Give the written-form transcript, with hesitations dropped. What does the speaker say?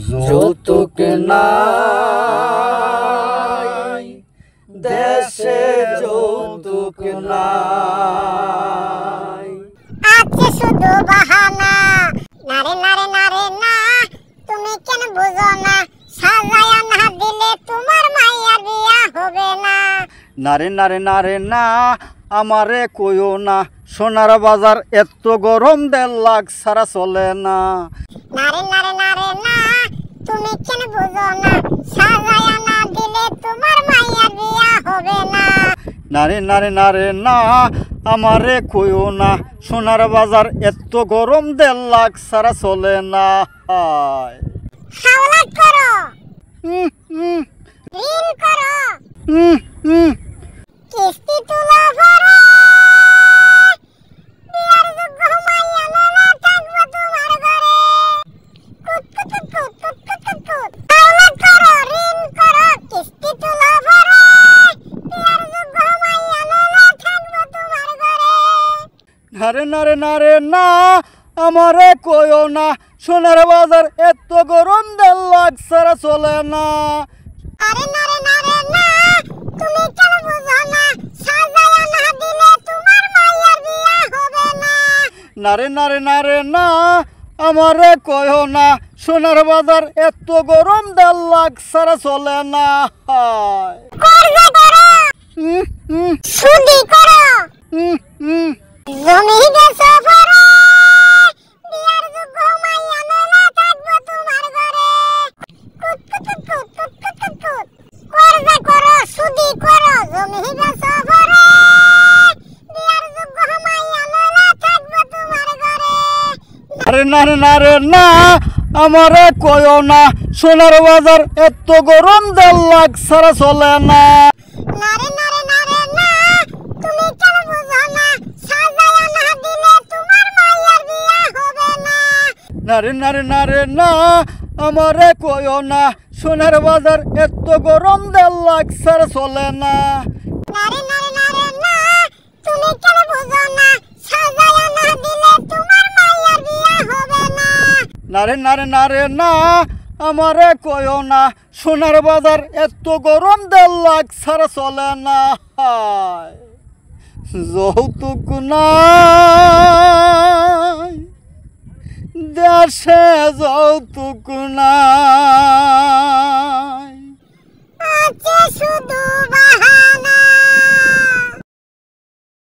যৌতুক নাই দেশে, যৌতুক নাই। আছে শুধু বাহানা, নারে নারে নারে না, তুমি কেন বুঝো না? সাজায়া না দিলে তোমার মাইয়ার বিয়া হবে না। নারে নারে নারে না, আমারে কইও না, সোনার বাজার এত গরম, 1.5 লাখ ছাড়া চলে না। নারে নারে নারে না, তুমি কেন বুঝো না? সাজায়া না দিলে তোমার মাইয়ার বিয়া হবে না। নারে নারে নারে না, আমারে কইও না, সোনার বাজার এত গরম, 1.5 লাখ ছাড়া চলে না। হাওলা করো, ঋণ করো, কিস্তি তুলো ভরে, বিয়ার যোগ্য মাইয়া লইলা থাকবো তোমার ঘরে। কুত কুত কুত কুত কুত কুত কুত। হাওলা করো, ঋণ করো, কিস্তি তুলো ভরে, বিয়ার যোগ্য মাইয়া লইলা থাকবো তোমার ঘরে। নারে নারে নারে না, আমারে কইও না, সোনার বাজার এত গরম, 1.5 লাখ ছাড়া চলে না। আরে নারে নারে না, তুমি কেন বুঝো না? সাজায়া না দিলে তোমার মাইয়ার বিয়া হবে না। নারে নারে নারে না, আমারে কইও না, সোনার বাজার এত গরম, 1.5 লাখ ছাড়া চলে না। কর্জ করো, সুদি করো, জমি বেচো ভরে, বিয়ার যোগ্য মাইয়া লইলা থাকবো তোমার ঘরে। কুত কুত কুত কুত কুত কুত কুত। কর্জ করো, সুদি করো, জমি বেচো ভরে, বিয়ার যোগ্য মাইয়া লইলা থাকবো তোমার ঘরে। নারে নারে নারে না, আমারে কইও না, সোনার বাজার এত গরম, 1.5 লাখ ছাড়া চলে না। নারে নারে নারে না, তুমি কেন বুঝো না? সাজায়া না দিলে তোমার মাইয়ার বিয়া হবে না। নারে নারে নারে না, আমারে কইও না, সোনার বাজার এত গরম, 1.5 লাখ ছাড়া চলে না। নারে নারে নারে না, তুমি কেন বুঝো না? সাজায়া না দিলে তোমার মাইয়ার বিয়া হবে না। নারে নারে নারে না, আমারে কইও না, সোনার বাজার এত গরম, 1.5 লাখ ছাড়া চলে না। যৌতুক নাই দেশে, যৌতুক নাই। আছে শুধু বাহানা।